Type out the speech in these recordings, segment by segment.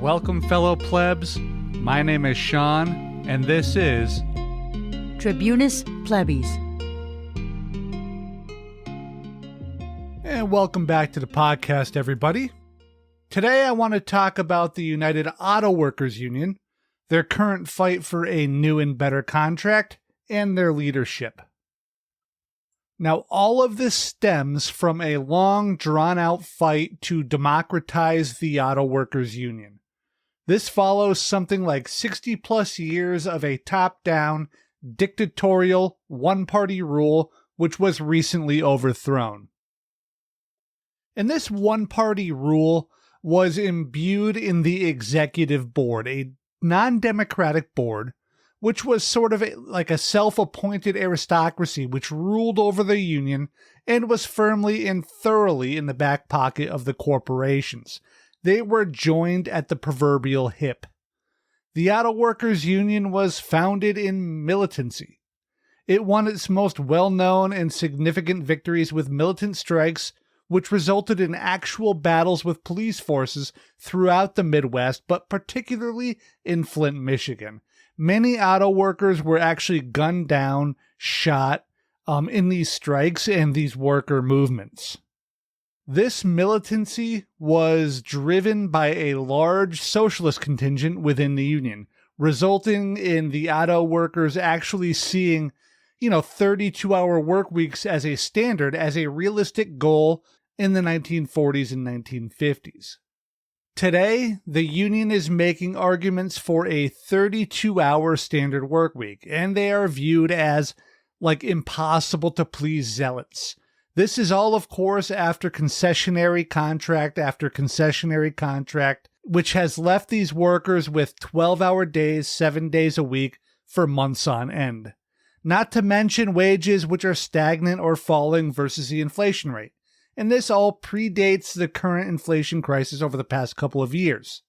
Welcome, fellow plebs. My name is Sean, and this is Tribunus Plebis. And welcome back to the podcast, everybody. Today I want to talk about the United Auto Workers Union, their current fight for a new and better contract, and their leadership. Now, all of this stems from a long, drawn-out fight to democratize the Auto Workers Union. This follows something like 60-plus years of a top-down, dictatorial, one-party rule, which was recently overthrown. And this one-party rule was imbued in the executive board, a non-democratic board, which was sort of like a self-appointed aristocracy which ruled over the union and was firmly and thoroughly in the back pocket of the corporations. They were joined at the proverbial hip. The Auto Workers Union was founded in militancy. It won its most well-known and significant victories with militant strikes, which resulted in actual battles with police forces throughout the Midwest, but particularly in Flint, Michigan. Many auto workers were actually gunned down, shot in these strikes and these worker movements. This militancy was driven by a large socialist contingent within the union, resulting in the auto workers actually seeing, 32-hour work weeks as a standard, as a realistic goal in the 1940s and 1950s. Today, the union is making arguments for a 32-hour standard work week, and they are viewed as, impossible to please zealots. This is all, of course, after concessionary contract after concessionary contract, which has left these workers with 12-hour days, 7 days a week, for months on end. Not to mention wages which are stagnant or falling versus the inflation rate. And this all predates the current inflation crisis over the past couple of years.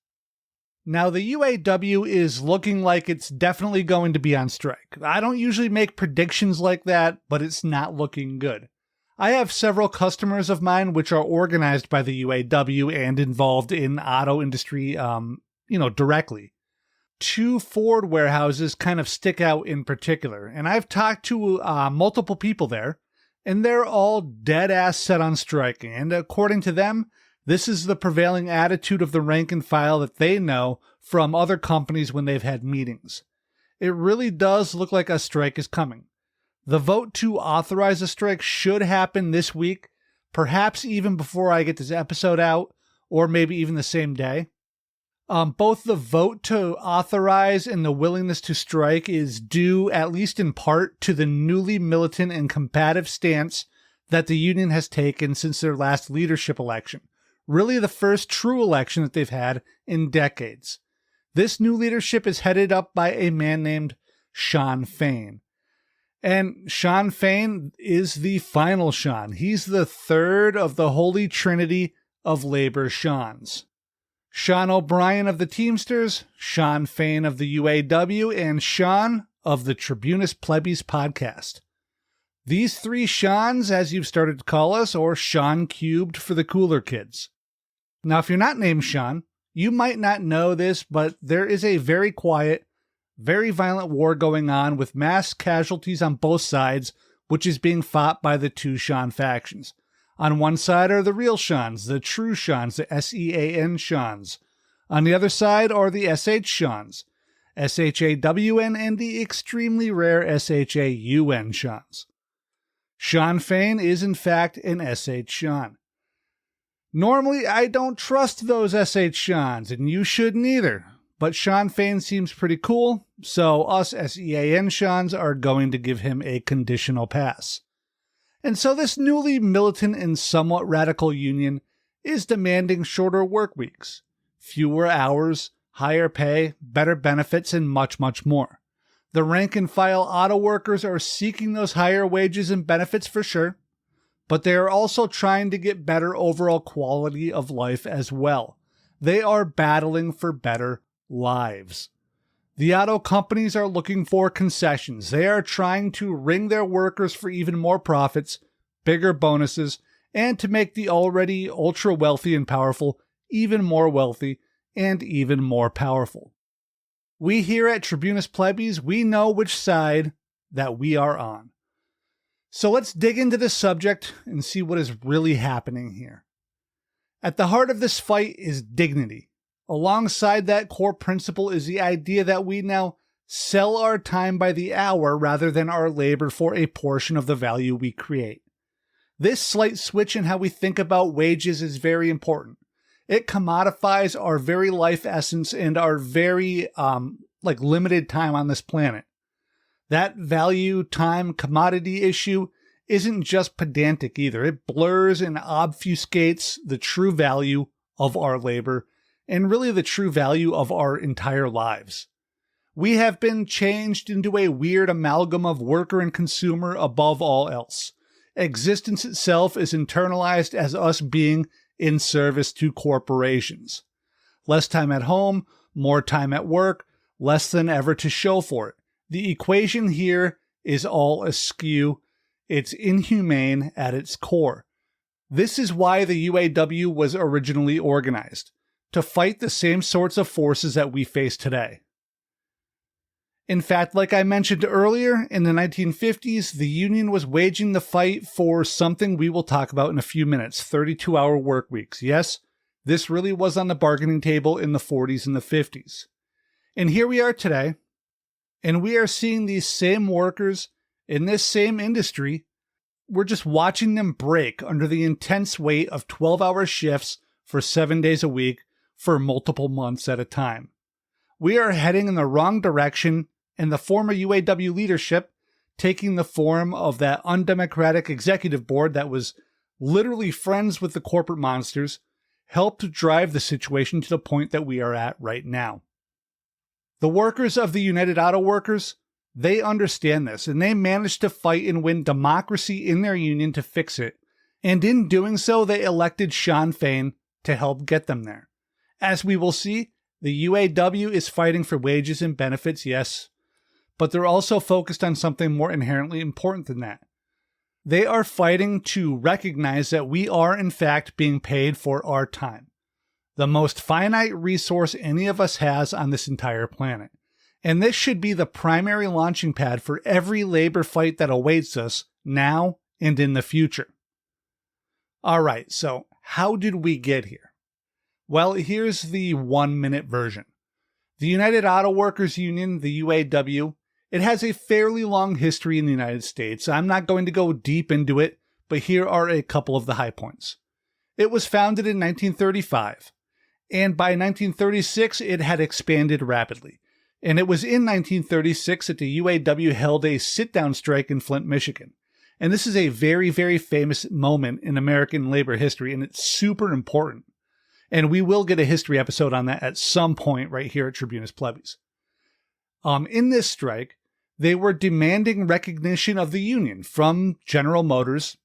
Now, the UAW is looking like it's definitely going to be on strike. I don't usually make predictions like that, but it's not looking good. I have several customers of mine which are organized by the UAW and involved in auto industry, directly. Two Ford warehouses kind of stick out in particular, and I've talked to multiple people there, and they're all dead-ass set on striking, and according to them, this is the prevailing attitude of the rank and file that they know from other companies when they've had meetings. It really does look like a strike is coming. The vote to authorize a strike should happen this week, perhaps even before I get this episode out, or maybe even the same day. Both the vote to authorize and the willingness to strike is due, at least in part, to the newly militant and combative stance that the union has taken since their last leadership election. Really the first true election that they've had in decades. This new leadership is headed up by a man named Sean Fain. And Sean Fain is the final Sean. He's the third of the holy trinity of labor Seans. Sean O'Brien of the Teamsters, Sean Fain of the UAW, and Sean of the Tribunus Plebis podcast. These three Seans, as you've started to call us, or Sean cubed for the cooler kids. Now, if you're not named Sean, you might not know this, but there is a very quiet, very violent war going on with mass casualties on both sides, which is being fought by the two Sean factions. On one side are the real Seans, the true Seans, the S-E-A-N Seans. On the other side are the S-H Seans, S-H-A-W-N, and the extremely rare S-H-A-U-N Seans. Sean Fain is in fact an S-H Sean. Normally, I don't trust those S-H Seans, and you shouldn't either. But Sean Fain seems pretty cool, so us S-E-A-N Seans are going to give him a conditional pass. And so this newly militant and somewhat radical union is demanding shorter work weeks, fewer hours, higher pay, better benefits, and much, much more. The rank-and-file auto workers are seeking those higher wages and benefits for sure, but they are also trying to get better overall quality of life as well. They are battling for better lives. The auto companies are looking for concessions. They are trying to wring their workers for even more profits, bigger bonuses, and to make the already ultra-wealthy and powerful even more wealthy and even more powerful. We here at Tribunus Plebes, we know which side that we are on. So let's dig into this subject and see what is really happening here. At the heart of this fight is dignity. Alongside that core principle is the idea that we now sell our time by the hour rather than our labor for a portion of the value we create. This slight switch in how we think about wages is very important. It commodifies our very life essence and our very limited time on this planet. That value time commodity issue isn't just pedantic either. It blurs and obfuscates the true value of our labor and really the true value of our entire lives. We have been changed into a weird amalgam of worker and consumer above all else. Existence itself is internalized as us being in service to corporations. Less time at home, more time at work, less than ever to show for it. The equation here is all askew. It's inhumane at its core. This is why the UAW was originally organized, to fight the same sorts of forces that we face today. In fact, like I mentioned earlier, in the 1950s, the union was waging the fight for something we will talk about in a few minutes, 32-hour work weeks. Yes, this really was on the bargaining table in the 40s and the 50s. And here we are today, and we are seeing these same workers in this same industry. We're just watching them break under the intense weight of 12-hour shifts for 7 days a week for multiple months at a time. We are heading in the wrong direction, and the former UAW leadership, taking the form of that undemocratic executive board that was literally friends with the corporate monsters, helped drive the situation to the point that we are at right now. The workers of the United Auto Workers, they understand this, and they managed to fight and win democracy in their union to fix it. And in doing so, they elected Sean Fain to help get them there. As we will see, the UAW is fighting for wages and benefits, yes, but they're also focused on something more inherently important than that. They are fighting to recognize that we are, in fact, being paid for our time, the most finite resource any of us has on this entire planet. And this should be the primary launching pad for every labor fight that awaits us now and in the future. All right, so how did we get here? Well, here's the 1-minute version. The United Auto Workers Union, the UAW, it has a fairly long history in the United States. I'm not going to go deep into it, but here are a couple of the high points. It was founded in 1935, and by 1936 it had expanded rapidly. And it was in 1936 that the UAW held a sit-down strike in Flint, Michigan. And this is a very, very famous moment in American labor history, and it's super important. And we will get a history episode on that at some point right here at Tribunus Plebes. In this strike, they were demanding recognition of the union from General Motors,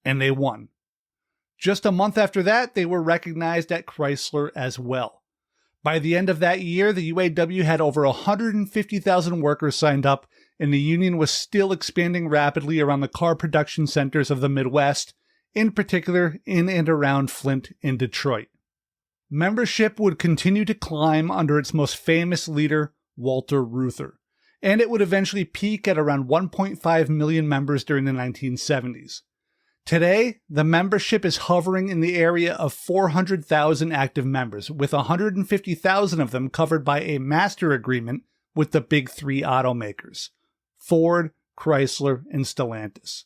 and they won. Just a month after that, they were recognized at Chrysler as well. By the end of that year, the UAW had over 150,000 workers signed up, and the union was still expanding rapidly around the car production centers of the Midwest, in particular in and around Flint and Detroit. Membership would continue to climb under its most famous leader, Walter Reuther, and it would eventually peak at around 1.5 million members during the 1970s. Today, the membership is hovering in the area of 400,000 active members, with 150,000 of them covered by a master agreement with the big three automakers, Ford, Chrysler, and Stellantis.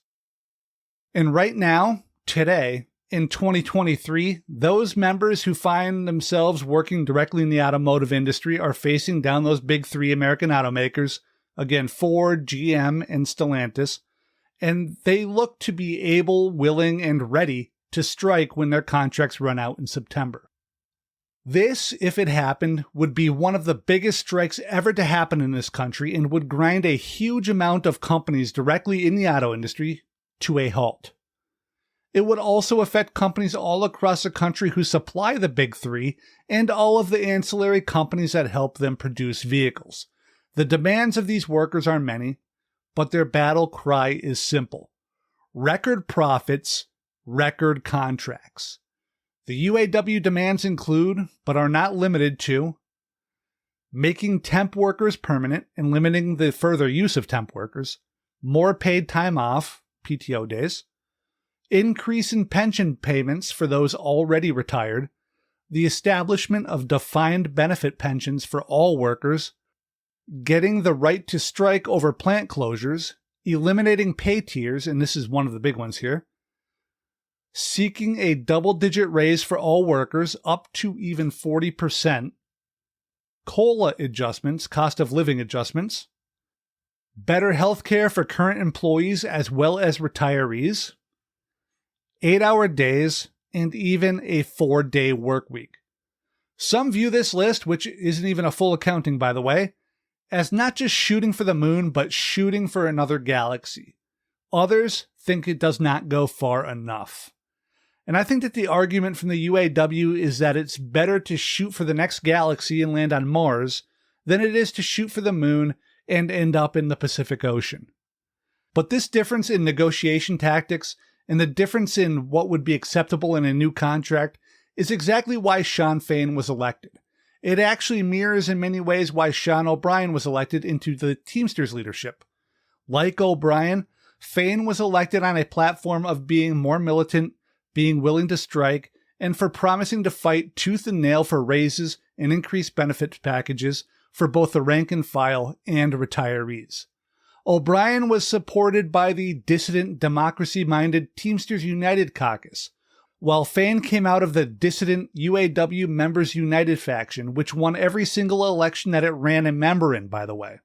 And right now, today, in 2023, those members who find themselves working directly in the automotive industry are facing down those big three American automakers, again, Ford, GM, and Stellantis, and they look to be able, willing, and ready to strike when their contracts run out in September. This, if it happened, would be one of the biggest strikes ever to happen in this country and would grind a huge amount of companies directly in the auto industry to a halt. It would also affect companies all across the country who supply the big three and all of the ancillary companies that help them produce vehicles. The demands of these workers are many, but their battle cry is simple. Record profits, record contracts. The UAW demands include, but are not limited to, making temp workers permanent and limiting the further use of temp workers, more paid time off, PTO days, increase in pension payments for those already retired, the establishment of defined benefit pensions for all workers, getting the right to strike over plant closures, eliminating pay tiers, and this is one of the big ones here, seeking a double-digit raise for all workers up to even 40%, COLA adjustments, cost of living adjustments, better health care for current employees as well as retirees, 8-hour days, and even a 4-day work week. Some view this list, which isn't even a full accounting by the way, as not just shooting for the moon, but shooting for another galaxy. Others think it does not go far enough. And I think that the argument from the UAW is that it's better to shoot for the next galaxy and land on Mars than it is to shoot for the moon and end up in the Pacific Ocean. But this difference in negotiation tactics and the difference in what would be acceptable in a new contract is exactly why Sean Fain was elected. It actually mirrors in many ways why Sean O'Brien was elected into the Teamsters leadership. Like O'Brien, Fain was elected on a platform of being more militant, being willing to strike, and for promising to fight tooth and nail for raises and increased benefit packages for both the rank and file and retirees. O'Brien was supported by the dissident, democracy-minded Teamsters United caucus, while Fain came out of the dissident UAW Members United faction, which won every single election that it ran a member in, by the way.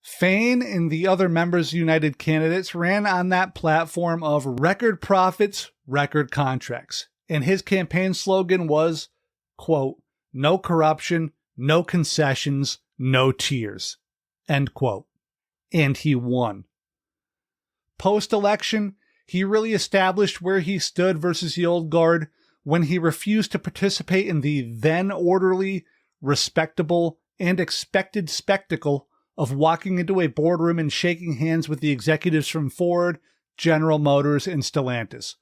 Fain and the other Members United candidates ran on that platform of record profits, record contracts, and his campaign slogan was, quote, "No corruption, no concessions, no tiers," end quote. And he won. Post-election, he really established where he stood versus the old guard when he refused to participate in the then orderly, respectable, and expected spectacle of walking into a boardroom and shaking hands with the executives from Ford, General Motors, and Stellantis.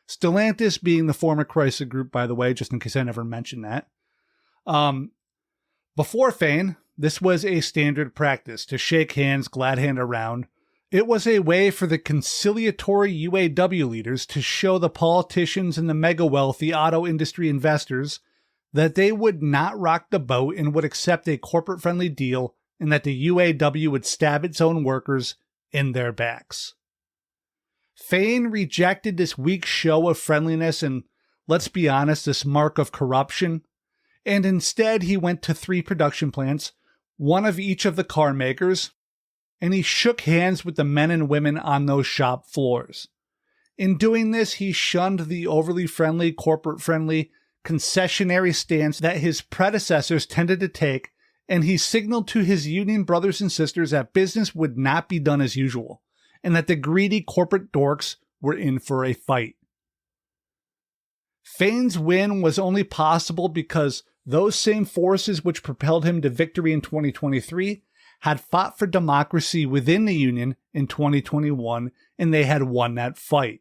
Stellantis being the former Chrysler Group, by the way, just in case I never mentioned that. Before Fain, this was a standard practice to shake hands, glad hand around. It was a way for the conciliatory UAW leaders to show the politicians and the mega-wealthy auto industry investors that they would not rock the boat and would accept a corporate-friendly deal, and that the UAW would stab its own workers in their backs. Fain rejected this weak show of friendliness and, let's be honest, this mark of corruption, and instead he went to 3 production plants, one of each of the car makers, and he shook hands with the men and women on those shop floors. In doing this, he shunned the overly friendly, corporate-friendly, concessionary stance that his predecessors tended to take, and he signaled to his union brothers and sisters that business would not be done as usual, and that the greedy corporate dorks were in for a fight. Fain's win was only possible because those same forces which propelled him to victory in 2023 had fought for democracy within the union in 2021, and they had won that fight.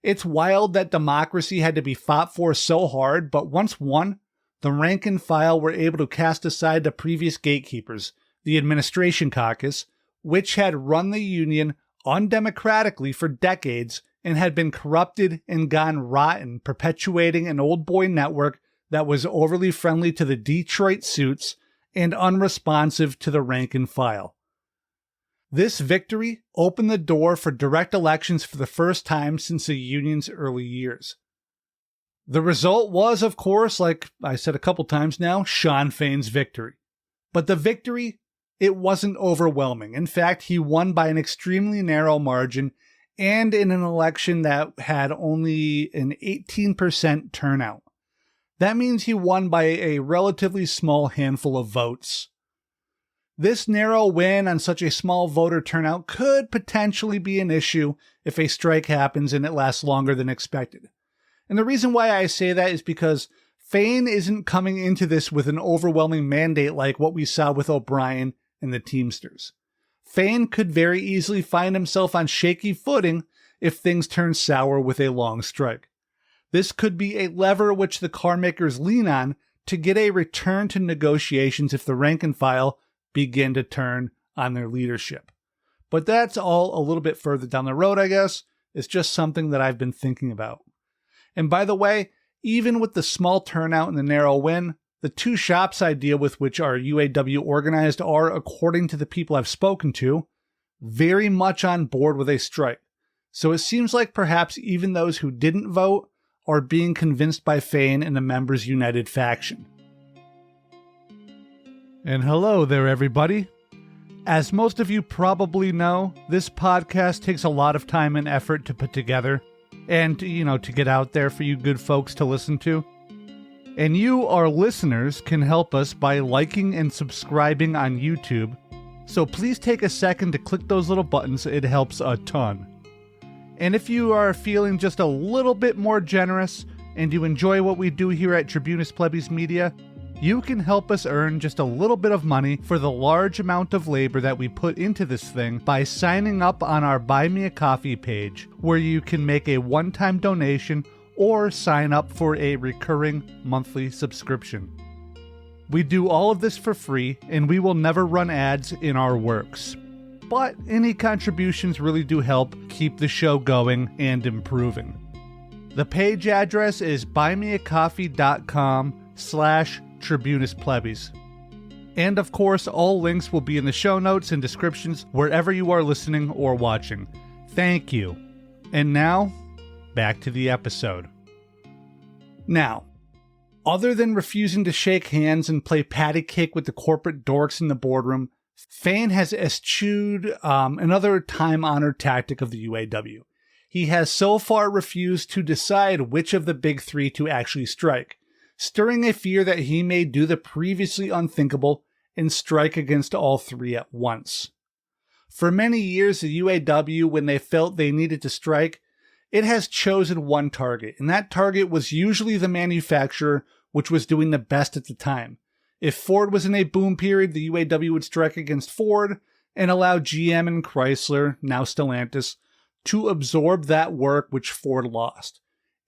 It's wild that democracy had to be fought for so hard, but once won, the rank and file were able to cast aside the previous gatekeepers, the administration caucus, which had run the union undemocratically for decades and had been corrupted and gone rotten, perpetuating an old boy network that was overly friendly to the Detroit suits and unresponsive to the rank and file. This victory opened the door for direct elections for the first time since the union's early years. The result was, of course, like I said a couple times now, Sean Fain's victory. But the victory, it wasn't overwhelming. In fact, he won by an extremely narrow margin and in an election that had only an 18% turnout. That means he won by a relatively small handful of votes. This narrow win on such a small voter turnout could potentially be an issue if a strike happens and it lasts longer than expected. And the reason why I say that is because Fain isn't coming into this with an overwhelming mandate like what we saw with O'Brien and the Teamsters. Fain could very easily find himself on shaky footing if things turn sour with a long strike. This could be a lever which the car makers lean on to get a return to negotiations if the rank and file begin to turn on their leadership. But that's all a little bit further down the road, I guess. It's just something that I've been thinking about. And by the way, even with the small turnout and the narrow win, the two shops idea with which our UAW organized are, according to the people I've spoken to, very much on board with a strike. So it seems like perhaps even those who didn't vote are being convinced by Fain and the Members United faction. And hello there, everybody. As most of you probably know, this podcast takes a lot of time and effort to put together and, to get out there for you good folks to listen to. And you, our listeners, can help us by liking and subscribing on YouTube. So please take a second to click those little buttons. It helps a ton. And if you are feeling just a little bit more generous and you enjoy what we do here at Tribunus Plebis Media, you can help us earn just a little bit of money for the large amount of labor that we put into this thing by signing up on our Buy Me a Coffee page, where you can make a one-time donation or sign up for a recurring monthly subscription. We do all of this for free, and we will never run ads in our works. But any contributions really do help keep the show going and improving. The page address is buymeacoffee.com/TribunusPlebis. And of course, all links will be in the show notes and descriptions wherever you are listening or watching. Thank you. And now, back to the episode. Now, other than refusing to shake hands and play patty cake with the corporate dorks in the boardroom, Fain has eschewed another time-honored tactic of the UAW. He has so far refused to decide which of the big three to actually strike, stirring a fear that he may do the previously unthinkable and strike against all three at once. For many years, the UAW, when they felt they needed to strike, it has chosen one target, and that target was usually the manufacturer which was doing the best at the time. If Ford was in a boom period, the UAW would strike against Ford and allow GM and Chrysler, now Stellantis, to absorb that work which Ford lost.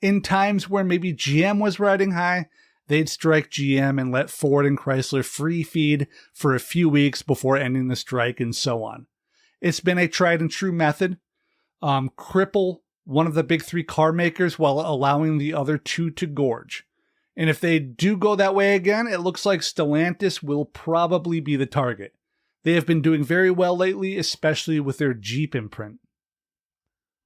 In times where maybe GM was riding high, they'd strike GM and let Ford and Chrysler free feed for a few weeks before ending the strike, and so on. It's been a tried and true method. Cripple one of the big three car makers while allowing the other two to gorge. And if they do go that way again, it looks like Stellantis will probably be the target. They have been doing very well lately, especially with their Jeep imprint.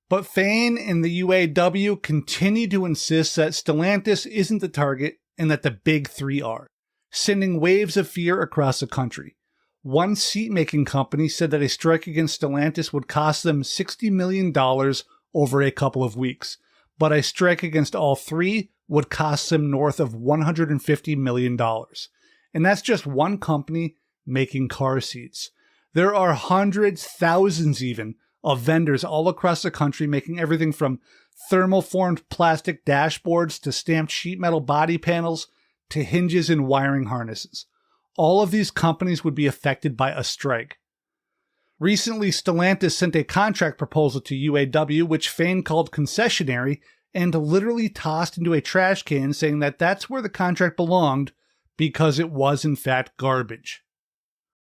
But Fain and the UAW continue to insist that Stellantis isn't the target and that the big three are, sending waves of fear across the country. One seat-making company said that a strike against Stellantis would cost them $60 million over a couple of weeks, but a strike against all three would cost them north of $150 million. And that's just one company making car seats. There are hundreds, thousands even, of vendors all across the country making everything from thermal-formed plastic dashboards to stamped sheet metal body panels to hinges and wiring harnesses. All of these companies would be affected by a strike. Recently, Stellantis sent a contract proposal to UAW, which Fain called concessionary, and literally tossed into a trash can, saying that that's where the contract belonged because it was in fact garbage.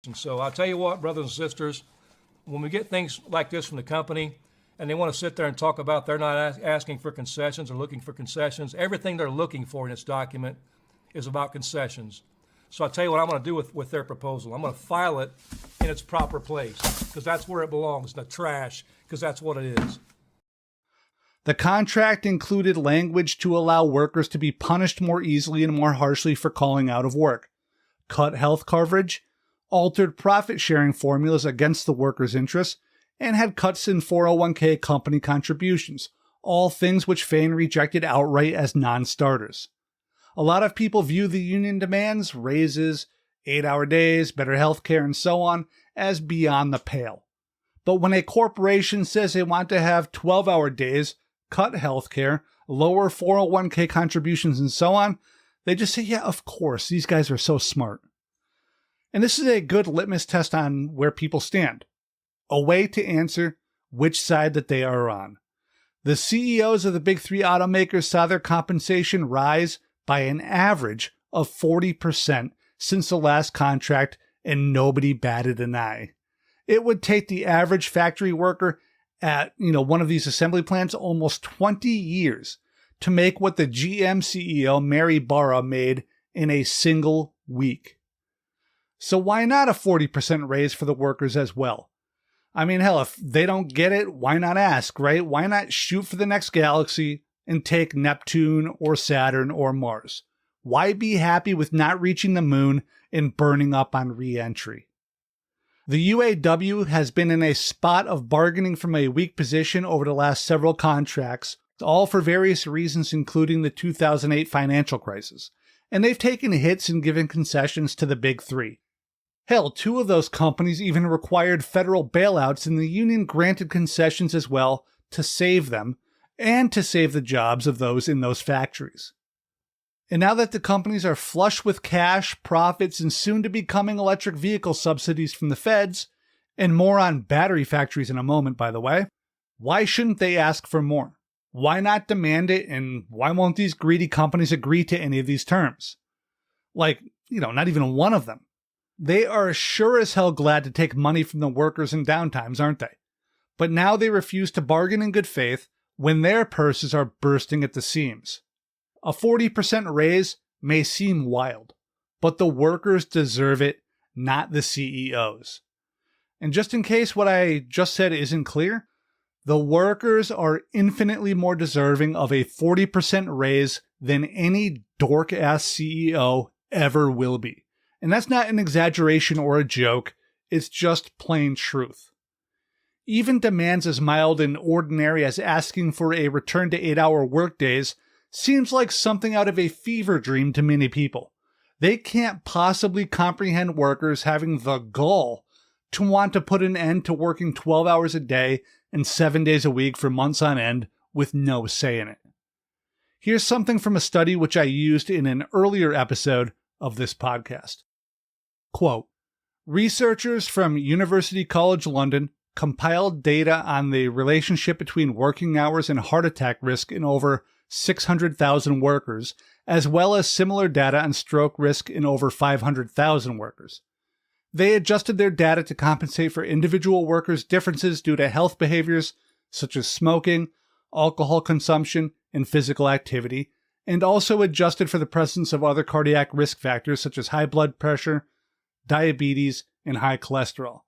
And so I'll tell you what, brothers and sisters, when we get things like this from the company and they want to sit there and talk about they're not asking for concessions or looking for concessions, everything they're looking for in this document is about concessions. So I'll tell you what I'm going to do with their proposal. I'm going to file it in its proper place because that's where it belongs, the trash, because that's what it is. The contract included language to allow workers to be punished more easily and more harshly for calling out of work, cut health coverage, altered profit-sharing formulas against the workers' interests, and had cuts in 401k company contributions, all things which Fain rejected outright as non-starters. A lot of people view the union demands, raises, 8-hour days, better health care, and so on, as beyond the pale. But when a corporation says they want to have 12-hour days, cut health care, lower 401k contributions, and so on, they just say, yeah, of course, these guys are so smart. And this is a good litmus test on where people stand, a way to answer which side that they are on. The CEOs of the big three automakers saw their compensation rise by an average of 40% since the last contract, and nobody batted an eye. It would take the average factory worker at one of these assembly plants almost 20 years to make what the GM CEO Mary Barra made in a single week. So why not a 40% raise for the workers as well? I mean, hell, if they don't get it, why not ask, right? Why not shoot for the next galaxy and take Neptune or Saturn or Mars? Why be happy with not reaching the moon and burning up on re-entry? The UAW has been in a spot of bargaining from a weak position over the last several contracts, all for various reasons, including the 2008 financial crisis. And they've taken hits and given concessions to the big three. Hell, two of those companies even required federal bailouts, and the union granted concessions as well to save them and to save the jobs of those in those factories. And now that the companies are flush with cash, profits, and soon to be coming electric vehicle subsidies from the feds, and more on battery factories in a moment, by the way, why shouldn't they ask for more? Why not demand it, and why won't these greedy companies agree to any of these terms? Like, not even one of them. They are sure as hell glad to take money from the workers in downtimes, aren't they? But now they refuse to bargain in good faith when their purses are bursting at the seams. A 40% raise may seem wild, but the workers deserve it, not the CEOs. And just in case what I just said isn't clear, the workers are infinitely more deserving of a 40% raise than any dork-ass CEO ever will be. And that's not an exaggeration or a joke, it's just plain truth. Even demands as mild and ordinary as asking for a return to 8-hour workdays seems like something out of a fever dream to many people. They can't possibly comprehend workers having the gall to want to put an end to working 12 hours a day and 7 days a week for months on end with no say in it. Here's something from a study which I used in an earlier episode of this podcast. Quote, researchers from University College London compiled data on the relationship between working hours and heart attack risk in over 600,000 workers, as well as similar data on stroke risk in over 500,000 workers. They adjusted their data to compensate for individual workers' differences due to health behaviors such as smoking, alcohol consumption, and physical activity, and also adjusted for the presence of other cardiac risk factors such as high blood pressure, diabetes, and high cholesterol.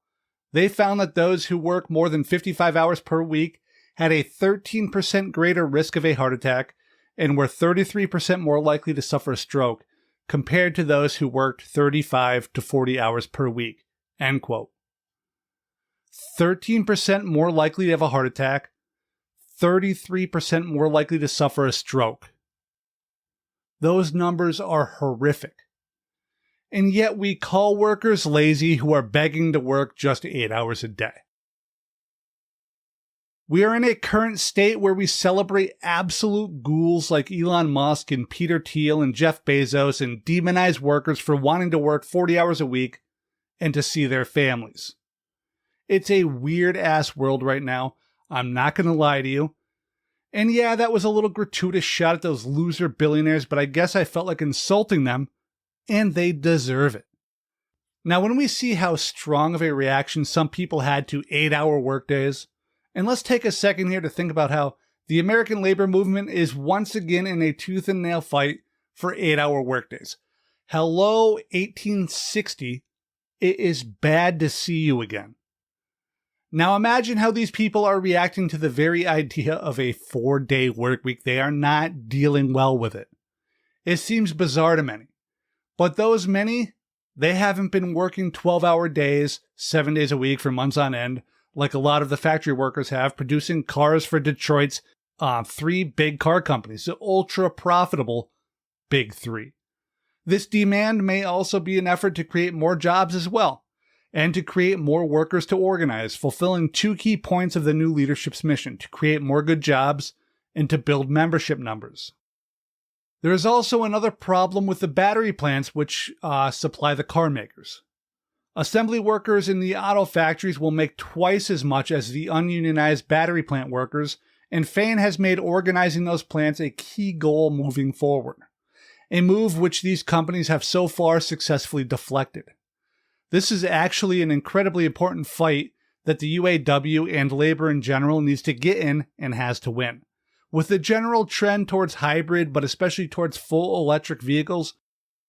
They found that those who work more than 55 hours per week had a 13% greater risk of a heart attack and were 33% more likely to suffer a stroke compared to those who worked 35 to 40 hours per week. End quote. 13% more likely to have a heart attack, 33% more likely to suffer a stroke. Those numbers are horrific. And yet we call workers lazy who are begging to work just 8 hours a day. We are in a current state where we celebrate absolute ghouls like Elon Musk and Peter Thiel and Jeff Bezos and demonize workers for wanting to work 40 hours a week and to see their families. It's a weird-ass world right now. I'm not going to lie to you. And yeah, that was a little gratuitous shot at those loser billionaires, but I guess I felt like insulting them, and they deserve it. Now, when we see how strong of a reaction some people had to 8-hour workdays, and let's take a second here to think about how the American labor movement is once again in a tooth and nail fight for 8-hour workdays. Hello, 1860. It is bad to see you again. Now imagine how these people are reacting to the very idea of a 4-day work week. They are not dealing well with it. It seems bizarre to many. But those many, they haven't been working 12-hour days, 7 days a week for months on end, like a lot of the factory workers have, producing cars for Detroit's 3 big car companies, the ultra-profitable Big Three. This demand may also be an effort to create more jobs as well, and to create more workers to organize, fulfilling 2 key points of the new leadership's mission, to create more good jobs and to build membership numbers. There is also another problem with the battery plants which supply the car makers. Assembly workers in the auto factories will make twice as much as the ununionized battery plant workers, and Fain has made organizing those plants a key goal moving forward, a move which these companies have so far successfully deflected. This is actually an incredibly important fight that the UAW and labor in general needs to get in and has to win. With the general trend towards hybrid, but especially towards full electric vehicles,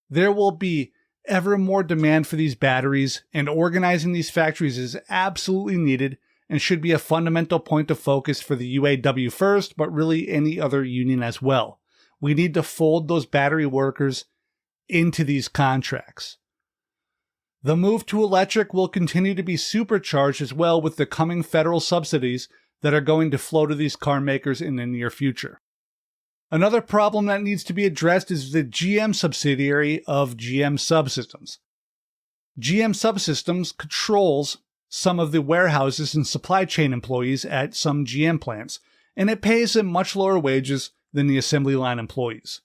there will be ever more demand for these batteries, and organizing these factories is absolutely needed and should be a fundamental point of focus for the UAW first, but really any other union as well. We need to fold those battery workers into these contracts. The move to electric will continue to be supercharged as well with the coming federal subsidies that are going to flow to these car makers in the near future. Another problem that needs to be addressed is the GM subsidiary of GM Subsystems. GM Subsystems controls some of the warehouses and supply chain employees at some GM plants, and it pays them much lower wages than the assembly line employees.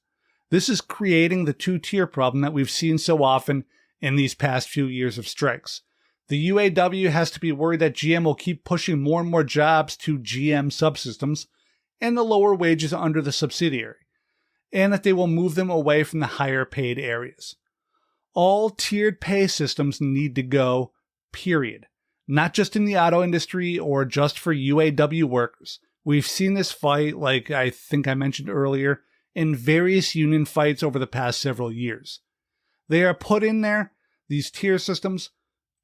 This is creating the two-tier problem that we've seen so often in these past few years of strikes. The UAW has to be worried that GM will keep pushing more and more jobs to GM Subsystems and the lower wages under the subsidiary, and that they will move them away from the higher paid areas. All tiered pay systems need to go, period. Not just in the auto industry or just for UAW workers. We've seen this fight, like I think I mentioned earlier, in various union fights over the past several years. They are put in there, these tier systems,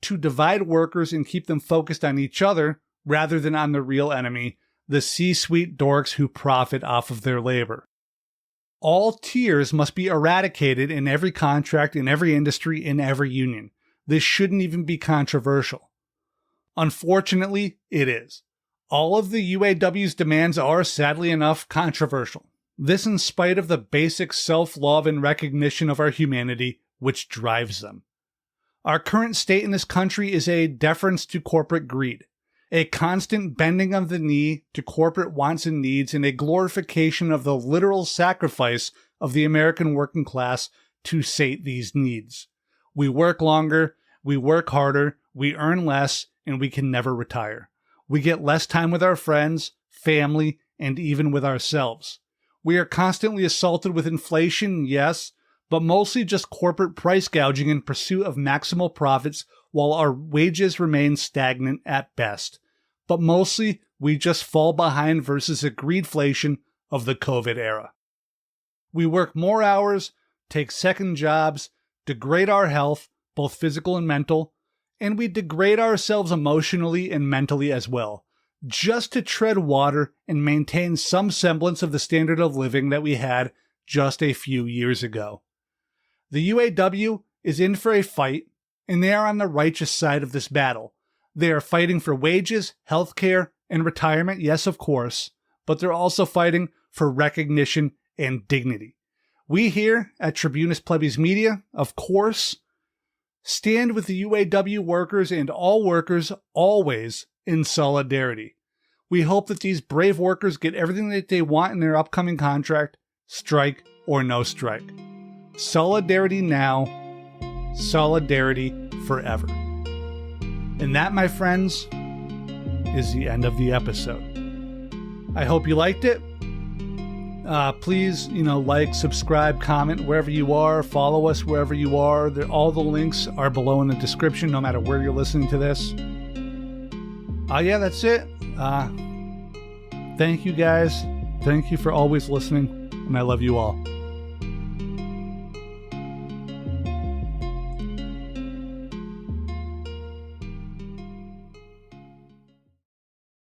to divide workers and keep them focused on each other rather than on the real enemy, the C-suite dorks who profit off of their labor. All tiers must be eradicated in every contract, in every industry, in every union. This shouldn't even be controversial. Unfortunately, it is. All of the UAW's demands are, sadly enough, controversial. This in spite of the basic self-love and recognition of our humanity, which drives them. Our current state in this country is a deference to corporate greed, a constant bending of the knee to corporate wants and needs, and a glorification of the literal sacrifice of the American working class to sate these needs. We work longer, we work harder, we earn less, and we can never retire. We get less time with our friends, family, and even with ourselves. We are constantly assaulted with inflation, yes, but mostly just corporate price gouging in pursuit of maximal profits while our wages remain stagnant at best. But mostly, we just fall behind versus the greedflation of the COVID era. We work more hours, take second jobs, degrade our health, both physical and mental, and we degrade ourselves emotionally and mentally as well, just to tread water and maintain some semblance of the standard of living that we had just a few years ago. The UAW is in for a fight, and they are on the righteous side of this battle. They are fighting for wages, healthcare, and retirement, yes, of course, but they're also fighting for recognition and dignity. We here at Tribunus Plebis Media, of course, stand with the UAW workers and all workers always in solidarity. We hope that these brave workers get everything that they want in their upcoming contract, strike or no strike. Solidarity now, solidarity forever. And that, my friends, is the end of the episode. I hope you liked it. Please, like, subscribe, comment wherever you are. Follow us wherever you are. All the links are below in the description, no matter where you're listening to this. Yeah, that's it. Thank you, guys. Thank you for always listening, and I love you all.